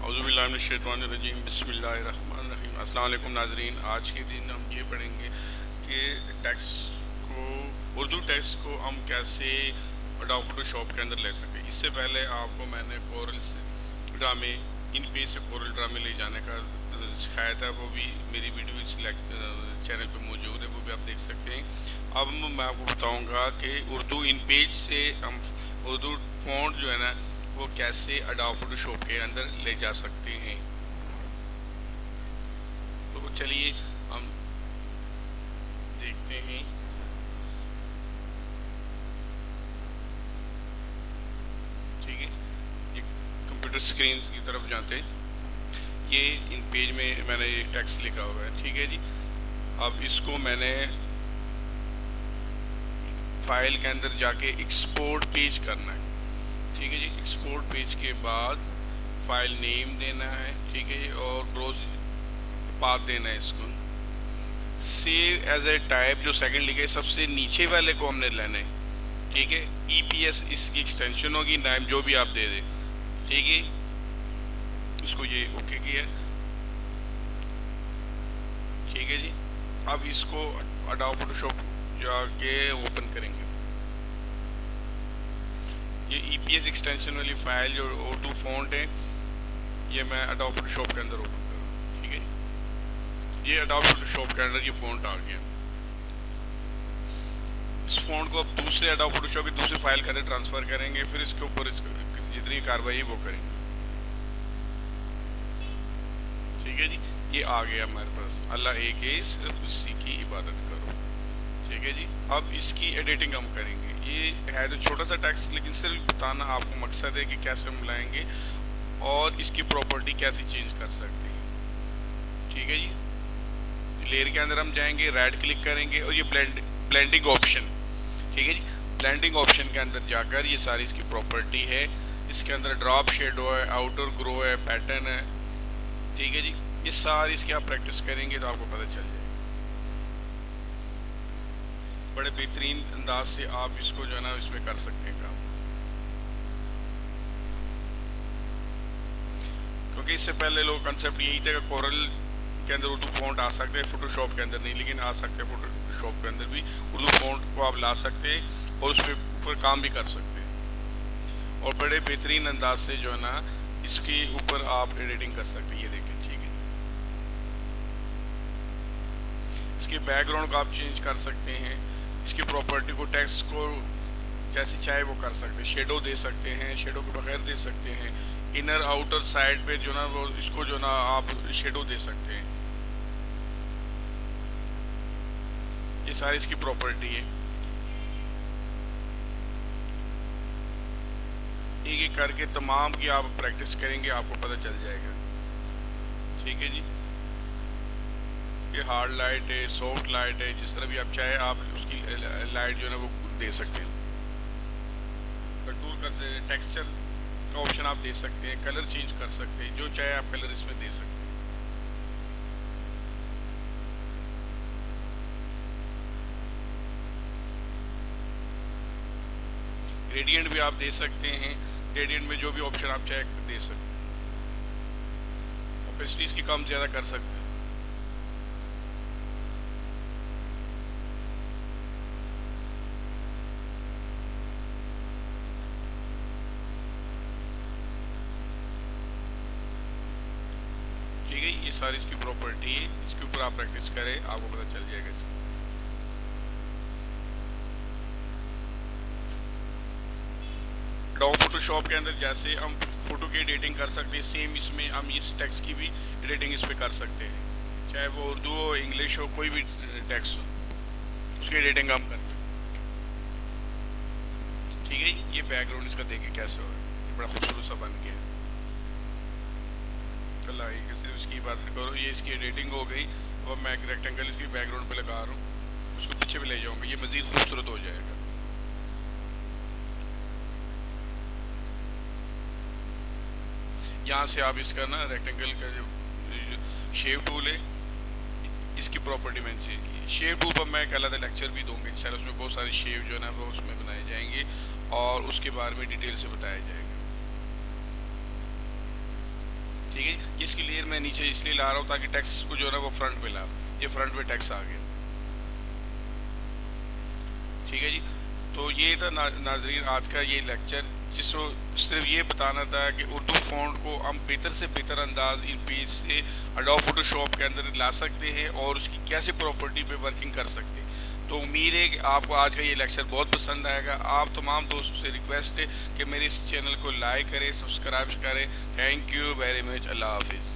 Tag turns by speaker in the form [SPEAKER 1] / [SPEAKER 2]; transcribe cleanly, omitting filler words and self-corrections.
[SPEAKER 1] औज़ुबिल्लाहिमिनश्शैतानिर्रजीम बिस्मिल्लाहिर्रहमानिर्रहीम। अस्सलाम वालेकुम नाज़रीन। आज के दिन हम ये पढ़ेंगे कि टेक्स्ट को उर्दू टेक्स्ट को हम कैसे अडोब फोटोशॉप के अंदर ले सकें। इससे पहले आपको मैंने कोरल ड्रामे इन पेज से कोरल ड्रामे ले जाने का सिखाया था, वो भी मेरी वीडियो चैनल पे मौजूद है, वो भी आप देख सकते हैं। अब मैं आपको बताऊंगा कि उर्दू इन पेज से हम उर्दू फ़ॉन्ट जो है ना वो कैसे अडोब फोटोशॉप के अंदर ले जा सकते हैं। तो चलिए हम देखते हैं। ठीक है, ये कंप्यूटर स्क्रीन की तरफ जाते हैं। ये इन पेज में मैंने ये टेक्स्ट लिखा हुआ है। ठीक है जी, अब इसको मैंने फाइल के अंदर जाके एक्सपोर्ट पेज करना है। ठीक है जी, एक्सपोर्ट पेज के बाद फाइल नेम देना है। ठीक है जी, और ब्राउज पाथ देना है इसको। सेव एज ए टाइप जो सेकंड लिखे सबसे नीचे वाले को हमने लेना है। ठीक है, EPS इसकी एक्सटेंशन होगी, नाम जो भी आप दे दें। ठीक है, इसको ये ओके किया। ठीक है जी, अब इसको अडोब फोटोशॉप जाके ओपन करेंगे। ये EPS एक्सटेंशन वाली फाइल जो उर्दू फॉन्ट है ये मैं अडोब फोटोशॉप के अंदर ओपन करूँ। ठीक है, ये अडोब फोटोशॉप के अंदर ये फॉन्ट आ गया। इस फॉन्ट को अब दूसरे अडोब फोटोशॉप की दूसरी फाइल के अंदर ट्रांसफर करेंगे, फिर इसके ऊपर जितनी कार्रवाई वो करेंगे। ठीक है जी, ये आ गया हमारे पास। अल्लाह एक है, सिर्फ उसी की इबादत करो। ठीक है जी, अब इसकी एडिटिंग हम करेंगे। ये है तो छोटा सा टेक्स्ट, लेकिन सिर्फ बताना आपको मकसद है कि कैसे हम लाएंगे और इसकी प्रॉपर्टी कैसे चेंज कर सकते हैं। ठीक है जी, लेयर के अंदर हम जाएंगे, राइट क्लिक करेंगे और ये ब्लेंडिंग ऑप्शन। ठीक है जी, ब्लेंडिंग ऑप्शन के अंदर जाकर ये सारी इसकी प्रॉपर्टी है। इसके अंदर ड्रॉप शेडो है, आउटर ग्रो है, पैटर्न है। ठीक है जी, ये सारी इसकी आप प्रैक्टिस करेंगे तो आपको पता चल जाएगा। बड़े बेहतरीन अंदाज से आप इसको जो है ना इसमें कर सकते हैं काम। क्योंकि इससे पहले लोग कंसेप्ट यही था कि कोरल के अंदर उर्दू फॉन्ट आ सकते हैं, फोटोशॉप के अंदर नहीं, लेकिन आ सकते हैं। फोटोशॉप के अंदर भी उर्दू फॉन्ट को आप ला सकते हैं और उस पर ऊपर काम भी कर सकते हैं और बड़े बेहतरीन अंदाज से जो है ना इसके ऊपर आप एडिटिंग कर सकते हैं। ये देखें। ठीक है, इसके बैकग्राउंड को आप चेंज कर सकते हैं। इसकी प्रॉपर्टी को टेक्स्ट को जैसे चाहे वो कर सकते हैं। शेडो दे सकते हैं, शेडो के बगैर दे सकते हैं। इनर आउटर साइड पे जो ना वो इसको जो ना आप शेडो दे सकते हैं। ये सारी इसकी प्रॉपर्टी है। एक एक करके तमाम की आप प्रैक्टिस करेंगे, आपको पता चल जाएगा। ठीक है जी, ये हार्ड लाइट है, सॉफ्ट लाइट है, जिस तरह भी आप चाहे आप उसकी लाइट जो है ना वो दे सकते हैं। कंटूर कर सकते हैं, टेक्सचर का ऑप्शन आप दे सकते हैं, कलर चेंज कर सकते हैं, जो चाहे आप कलर इसमें दे सकते हैं। ग्रेडियंट भी आप दे सकते हैं, ग्रेडियंट में जो भी ऑप्शन आप चाहे दे सकते हैं। ओपेसिटी इसकी कम ज़्यादा कर सकते हैं। ठीक है, ये सारी इसकी प्रॉपर्टी है। इसके ऊपर आप प्रैक्टिस करें, आपको पता चल जाएगा इसका। अडोब फोटोशॉप के अंदर जैसे हम फोटो की एडिटिंग कर सकते हैं, सेम इसमें हम इस टेक्स्ट की भी एडिटिंग इस पे कर सकते हैं। चाहे वो उर्दू हो, इंग्लिश हो, कोई भी टेक्स्ट हो, उसकी एडिटिंग हम कर सकते हैं। ठीक है, ये बैकग्राउंड इसका देखिए कैसे हो रहा है, ये बड़ा खूबसूरत सा बन गया। अल्लाह सिर्फ इसकी बात करो। ये इसकी एडिटिंग हो गई। अब मैं एक रेक्टेंगल इसकी बैकग्राउंड पे लगा रहा हूँ, उसको पीछे भी ले जाऊँगा, ये मज़ीद खूबसूरत हो जाएगा। यहाँ से आप इसका ना रेक्टेंगल का जो शेव टूल है इसकी प्रॉपर्टी मैंने चेंज की। शेव टूल पर मैं एक अलग लेक्चर भी दूंगा इंशाल्लाह, उसमें बहुत सारे शेव जो है ना वो उसमें बनाए जाएंगे और उसके बारे में डिटेल से बताया जाएगा। ठीक है। ये इसकी लेयर मैं नीचे इसलिए ला रहा हूँ ताकि टेक्स्ट को जो है ना वो फ्रंट पे ला, ये फ्रंट पे टेक्स्ट आ गया। ठीक है जी। तो ये था नाजरीन आज का ये लेक्चर, जिसको सिर्फ ये बताना था कि उर्दू फ़ॉन्ट को हम बेहतर से बेहतर अंदाज इन पेज से एडोब फोटोशॉप के अंदर ला सकते हैं और उसकी कैसे प्रॉपर्टी पे वर्किंग कर सकते हैं। तो उम्मीद है कि आपको आज का ये लेक्चर बहुत पसंद आएगा। आप तमाम दोस्तों से रिक्वेस्ट है कि मेरे इस चैनल को लाइक करें, सब्सक्राइब करें। Thank you very much. अल्लाह हाफिज़।